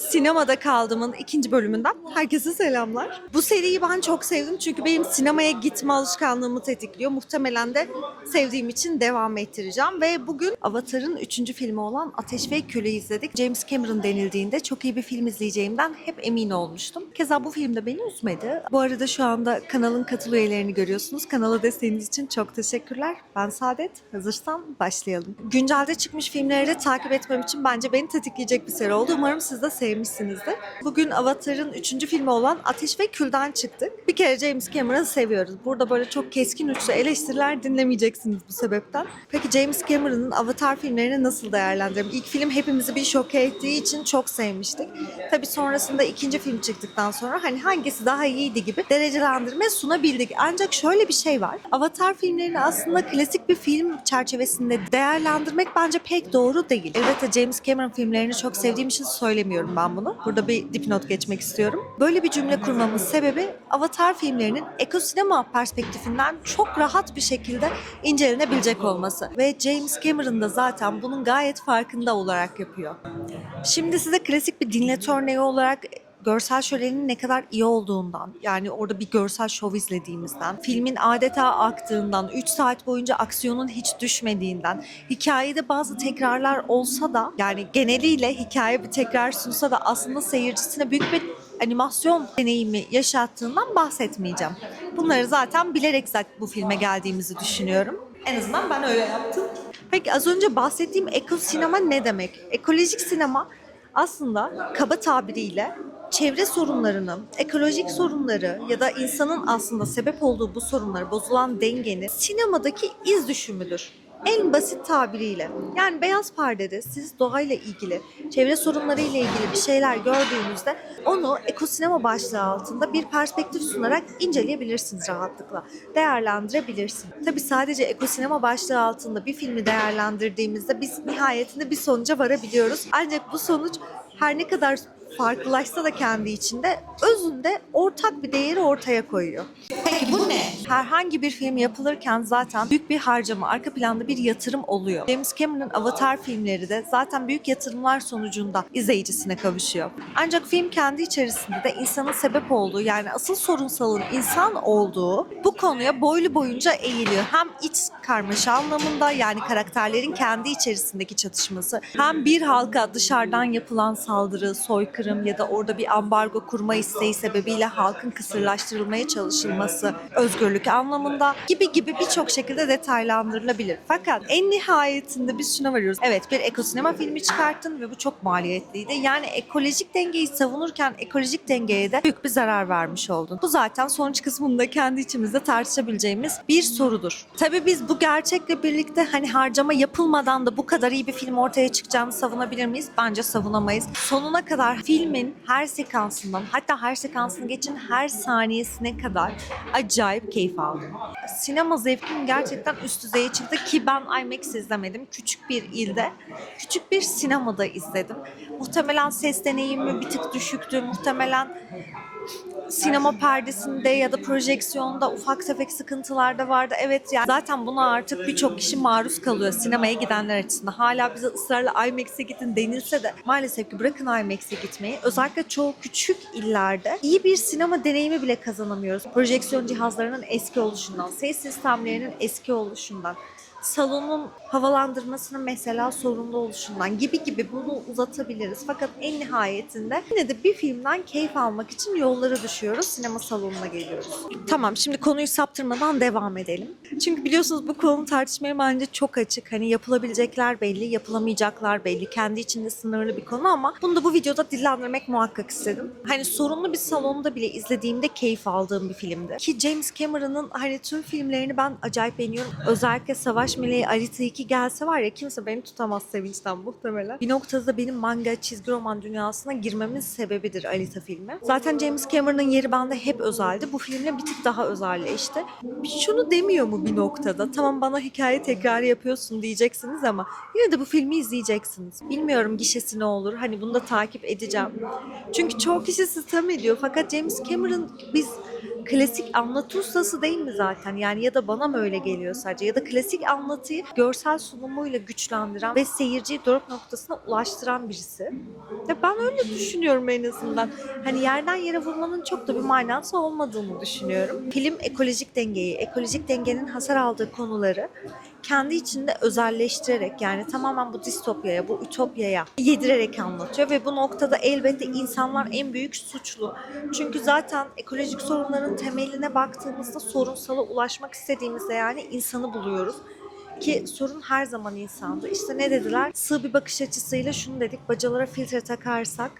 Sinemada Kaldım'ın ikinci bölümünden herkese selamlar. Bu seriyi ben çok sevdim çünkü benim sinemaya gitme alışkanlığımı tetikliyor. Muhtemelen de sevdiğim için devam ettireceğim. Ve bugün Avatar'ın 3. filmi olan Ateş ve Kül'ü izledik. James Cameron denildiğinde çok iyi bir film izleyeceğimden hep emin olmuştum. Keza bu film de beni üzmedi. Bu arada şu anda kanalın katıl üyelerini görüyorsunuz. Kanala desteğiniz için çok teşekkürler. Ben Saadet. Hazırsan başlayalım. Güncelde çıkmış filmleri de takip etmem için bence beni tetikleyecek bir seri oldu. Umarım siz de sevmişsinizdir. Bugün Avatar'ın 3. filmi olan Ateş ve Kül'den çıktık. Bir kere James Cameron'ı seviyoruz. Burada böyle çok keskin uçlu eleştiriler dinlemeyeceksiniz bu sebepten. Peki James Cameron'ın Avatar filmlerini nasıl değerlendirelim? İlk film hepimizi bir şoke ettiği için çok sevmiştik. Tabii sonrasında ikinci film çıktıktan sonra hani hangisi daha iyiydi gibi derecelendirme sunabildik. Ancak şöyle bir şey var. Avatar filmlerini aslında klasik bir film çerçevesinde değerlendirmek bence pek doğru değil. Elbette James Cameron filmlerini çok sevdiğim için söylemiyorum ben bunu. Burada bir dipnot geçmek istiyorum. Böyle bir cümle kurmamın sebebi Avatar filmlerinin ekosinema perspektifinden çok rahat bir şekilde incelenebilecek olması. Ve James Cameron da zaten bunun gayet farkında olarak yapıyor. Şimdi size klasik bir dinleti örneği olarak görsel şölenin ne kadar iyi olduğundan, yani orada bir görsel şov izlediğimizden, filmin adeta aktığından, 3 saat boyunca aksiyonun hiç düşmediğinden, hikayede bazı tekrarlar olsa da, yani geneliyle hikaye bir tekrar sunsa da aslında seyircisine büyük bir animasyon deneyimi yaşattığından bahsetmeyeceğim. Bunları zaten bilerek bu filme geldiğimizi düşünüyorum. En azından ben öyle yaptım. Peki az önce bahsettiğim ekosinema ne demek? Ekolojik sinema aslında kaba tabiriyle çevre sorunlarını, ekolojik sorunları ya da insanın aslında sebep olduğu bu sorunları, bozulan dengenin sinemadaki iz düşümüdür. En basit tabiriyle. Yani beyaz perdede siz doğayla ilgili, çevre sorunları ile ilgili bir şeyler gördüğünüzde onu ekosinema başlığı altında bir perspektif sunarak inceleyebilirsiniz rahatlıkla. Değerlendirebilirsiniz. Tabii sadece ekosinema başlığı altında bir filmi değerlendirdiğimizde biz nihayetinde bir sonuca varabiliyoruz. Ancak bu sonuç her ne kadar farklılaşsa da kendi içinde özünde ortak bir değeri ortaya koyuyor. Peki bu ne? Herhangi bir film yapılırken zaten büyük bir harcama, arka planda bir yatırım oluyor. James Cameron'ın Avatar filmleri de zaten büyük yatırımlar sonucunda izleyicisine kavuşuyor. Ancak film kendi içerisinde de insanın sebep olduğu, yani asıl sorunsalın insan olduğu bu konuya boylu boyunca eğiliyor. Hem iç karmaşa anlamında, yani karakterlerin kendi içerisindeki çatışması, hem bir halka dışarıdan yapılan saldırı, soykırım ya da orada bir ambargo kurma isteği sebebiyle halkın kısırlaştırılmaya çalışılması, özgürlük anlamında gibi birçok şekilde detaylandırılabilir. Fakat en nihayetinde biz şuna varıyoruz. Evet, bir ekosinema filmi çıkarttın ve bu çok maliyetliydi. Yani ekolojik dengeyi savunurken ekolojik dengeye de büyük bir zarar vermiş oldun. Bu zaten sonuç kısmında kendi içimizde tartışabileceğimiz bir sorudur. Tabii biz bu gerçekle birlikte hani harcama yapılmadan da bu kadar iyi bir film ortaya çıkacağını savunabilir miyiz? Bence savunamayız. Sonuna kadar filmin her sekansından, hatta her sekansını geçin her saniyesine kadar acayip keyif aldım. Sinema zevkim gerçekten üst düzeye çıktı ki ben IMAX izlemedim. Küçük bir ilde, küçük bir sinemada izledim. Muhtemelen ses deneyimi bir tık düşüktü. Muhtemelen sinema perdesinde ya da projeksiyonda ufak tefek sıkıntılar da vardı. Evet, yani zaten buna artık birçok kişi maruz kalıyor sinemaya gidenler açısından. Hala bize ısrarla IMAX'e gidin denilse de maalesef ki bırakın IMAX'e gitmeyi. Özellikle çoğu küçük illerde iyi bir sinema deneyimi bile kazanamıyoruz. Projeksiyon cihazlarının eski oluşundan, ses sistemlerinin eski oluşundan, salonun havalandırmasının mesela sorunlu oluşundan gibi bunu uzatabiliriz. Fakat en nihayetinde yine de bir filmden keyif almak için yollara düşüyoruz. Sinema salonuna geliyoruz. Tamam, şimdi konuyu saptırmadan devam edelim. Çünkü biliyorsunuz bu konu tartışmaya bence çok açık. Hani yapılabilecekler belli, yapılamayacaklar belli. Kendi içinde sınırlı bir konu ama bunu da bu videoda dillendirmek muhakkak istedim. Hani sorunlu bir salonda bile izlediğimde keyif aldığım bir filmdi. Ki James Cameron'ın hani tüm filmlerini ben acayip beğeniyorum. Özellikle Savaş Meleği Alita 2 gelse var ya, kimse beni tutamaz sevinçten muhtemelen. Bir noktada benim manga, çizgi roman dünyasına girmemin sebebidir Alita filmi. Zaten James Cameron'ın yeri bende hep özeldi. Bu filmle bir tık daha özelleşti. Şunu demiyor mu bir noktada? Tamam, bana hikaye tekrarı yapıyorsun diyeceksiniz ama yine de bu filmi izleyeceksiniz. Bilmiyorum gişesi ne olur. Hani bunu da takip edeceğim. Çünkü çoğu kişi sitem ediyor. Fakat James Cameron biz klasik anlatı ustası değil mi zaten? Yani ya da bana mı öyle geliyor sadece? Ya da klasik anlatıyı görsel sunumuyla güçlendiren ve seyirciyi doruk noktasına ulaştıran birisi. Ya ben öyle düşünüyorum en azından. Hani yerden yere vurmanın çok da bir manası olmadığını düşünüyorum. Film ekolojik dengeyi, ekolojik dengenin hasar aldığı konuları kendi içinde özelleştirerek, yani tamamen bu distopyaya, bu ütopyaya yedirerek anlatıyor ve bu noktada elbette insanlar en büyük suçlu. Çünkü zaten ekolojik sorunların temeline baktığımızda sorunsalı ulaşmak istediğimizde yani insanı buluyoruz. Ki sorun her zaman insandı. İşte ne dediler? Sığ bir bakış açısıyla şunu dedik: bacalara filtre takarsak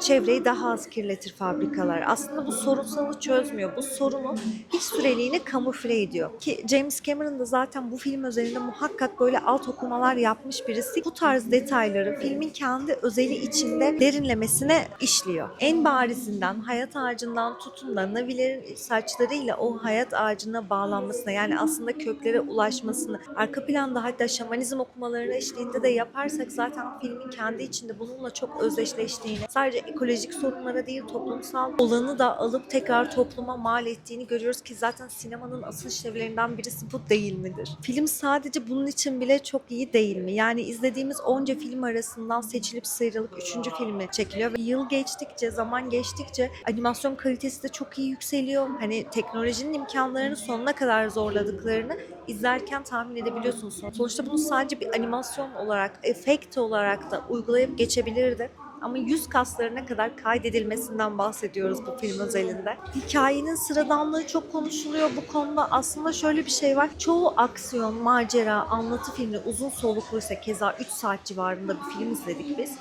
çevreyi daha az kirletir fabrikalar. Aslında bu sorunsalı çözmüyor. Bu sorunu hiç süreliğine kamufle ediyor. Ki James Cameron da zaten bu film üzerinde muhakkak böyle alt okumalar yapmış birisi. Bu tarz detayları filmin kendi özeli içinde derinlemesine işliyor. En barizinden hayat ağacından tutun da Navi'lerin saçlarıyla o hayat ağacına bağlanmasına, yani aslında köklere ulaşmasını, arka planda hatta şamanizm okumalarına eşliğinde de yaparsak zaten filmin kendi içinde bununla çok özdeşleştiğini, sadece ekolojik sorunlara değil toplumsal olanı da alıp tekrar topluma mal ettiğini görüyoruz ki zaten sinemanın asıl işlevlerinden birisi bu değil midir? Film sadece bunun için bile çok iyi değil mi? Yani izlediğimiz onca film arasından seçilip sıyrılıp 3. filmi çekiliyor ve yıl geçtikçe, zaman geçtikçe animasyon kalitesi de çok iyi yükseliyor. Hani teknolojinin imkanlarını sonuna kadar zorladıklarını izlerken tahmin edebiliyorsunuz. Sonuçta bunu sadece bir animasyon olarak, efekt olarak da uygulayıp geçebilirdi. Ama yüz kaslarına kadar kaydedilmesinden bahsediyoruz bu film özelinde. Hikayenin sıradanlığı çok konuşuluyor bu konuda. Aslında şöyle bir şey var. Çoğu aksiyon, macera, anlatı filmi uzun solukluysa, keza 3 saat civarında bir film izledik biz,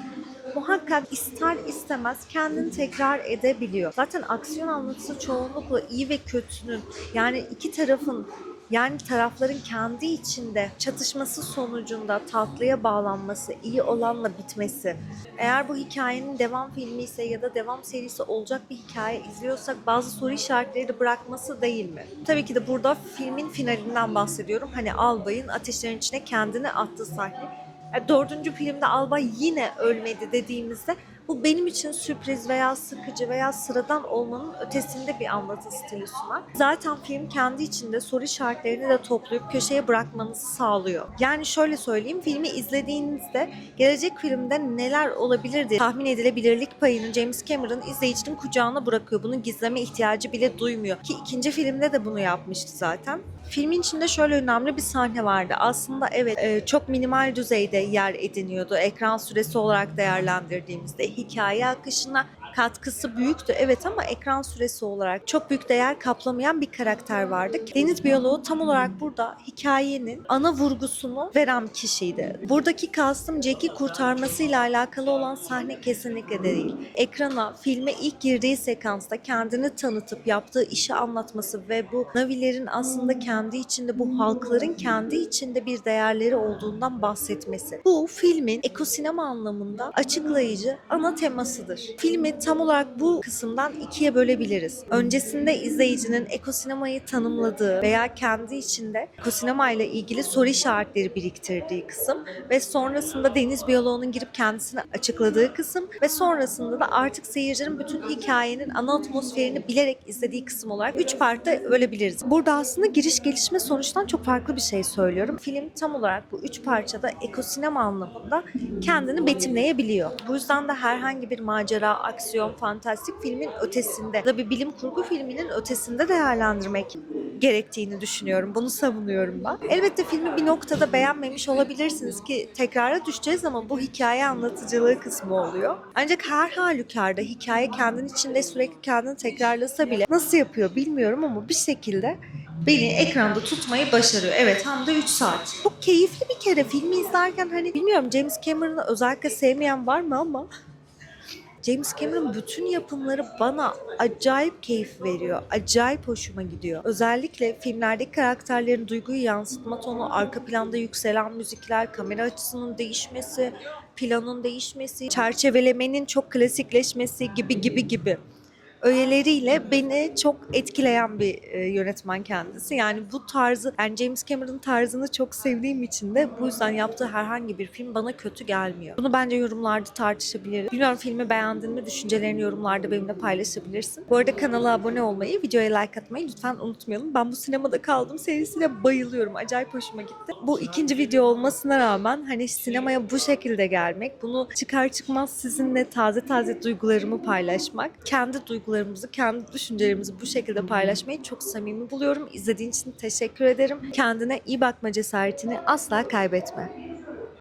muhakkak ister istemez kendini tekrar edebiliyor. Zaten aksiyon anlatısı çoğunlukla iyi ve kötünün, yani iki tarafın, yani tarafların kendi içinde çatışması sonucunda tatlıya bağlanması, iyi olanla bitmesi. Eğer bu hikayenin devam filmi ise ya da devam serisi olacak bir hikaye izliyorsak bazı soru işaretleri de bırakması değil mi? Tabii ki de burada filmin finalinden bahsediyorum. Hani albayın ateşlerin içine kendini attığı sahne. 4. filmde albay yine ölmedi dediğimizde bu benim için sürpriz veya sıkıcı veya sıradan olmanın ötesinde bir anlatı stili sunar. Zaten film kendi içinde soru işaretlerini de toplayıp köşeye bırakmanızı sağlıyor. Yani şöyle söyleyeyim, filmi izlediğinizde gelecek filmde neler olabilir diye tahmin edilebilirlik payını James Cameron izleyicinin kucağına bırakıyor. Bunu gizleme ihtiyacı bile duymuyor. Ki 2. filmde de bunu yapmıştı zaten. Filmin içinde şöyle önemli bir sahne vardı. Aslında evet, çok minimal düzeyde yer ediniyordu. Ekran süresi olarak değerlendirdiğimizde hikaye akışına katkısı büyüktü. Evet, ama ekran süresi olarak çok büyük değer kaplamayan bir karakter vardı. Deniz biyoloğu tam olarak burada hikayenin ana vurgusunu veren kişiydi. Buradaki kastım Jack'i kurtarmasıyla alakalı olan sahne kesinlikle de değil. Ekrana, filme ilk girdiği sekansta kendini tanıtıp yaptığı işi anlatması ve bu Navi'lerin aslında kendi içinde, bu halkların kendi içinde bir değerleri olduğundan bahsetmesi. Bu filmin ekosinema anlamında açıklayıcı ana temasıdır. Filmi tam olarak bu kısımdan ikiye bölebiliriz. Öncesinde izleyicinin ekosinemayı tanımladığı veya kendi içinde ekosinema ile ilgili soru işaretleri biriktirdiği kısım ve sonrasında deniz biyoloğunun girip kendisine açıkladığı kısım ve sonrasında da artık seyircinin bütün hikayenin ana atmosferini bilerek izlediği kısım olarak 3 parta bölebiliriz. Burada aslında giriş gelişme sonuçtan çok farklı bir şey söylüyorum. Film tam olarak bu 3 parçada ekosinema anlamında kendini betimleyebiliyor. Bu yüzden de herhangi bir macera, aksiyon, fantastik filmin ötesinde da bir bilim kurgu filminin ötesinde değerlendirmek gerektiğini düşünüyorum. Bunu savunuyorum ben. Elbette filmi bir noktada beğenmemiş olabilirsiniz ki tekrara düşeceğiz ama bu hikaye anlatıcılığı kısmı oluyor. Ancak her halükarda hikaye kendinin içinde sürekli kendini tekrarlasa bile nasıl yapıyor bilmiyorum ama bir şekilde beni ekranda tutmayı başarıyor. Evet, hem de 3 saat. Çok keyifli bir kere filmi izlerken, hani bilmiyorum James Cameron'ı özellikle sevmeyen var mı ama James Cameron bütün yapımları bana acayip keyif veriyor. Acayip hoşuma gidiyor. Özellikle filmlerdeki karakterlerin duyguyu yansıtma tonu, arka planda yükselen müzikler, kamera açısının değişmesi, planın değişmesi, çerçevelemenin çok klasikleşmesi gibi. öğeleriyle beni çok etkileyen bir yönetmen kendisi. Yani bu tarzı, yani James Cameron tarzını çok sevdiğim için de bu yüzden yaptığı herhangi bir film bana kötü gelmiyor. Bunu bence yorumlarda tartışabiliriz. Bilmiyorum, filmi beğendin mi? Düşüncelerini yorumlarda benimle paylaşabilirsin. Bu arada kanala abone olmayı, videoya like atmayı lütfen unutmayalım. Ben bu sinemada kaldım serisine bayılıyorum. Acayip hoşuma gitti. Bu ikinci video olmasına rağmen hani sinemaya bu şekilde gelmek, bunu çıkar çıkmaz sizinle taze taze duygularımı paylaşmak, kendi duygularımızı, kendi düşüncelerimizi bu şekilde paylaşmayı çok samimi buluyorum. İzlediğin için teşekkür ederim. Kendine iyi bakma cesaretini asla kaybetme.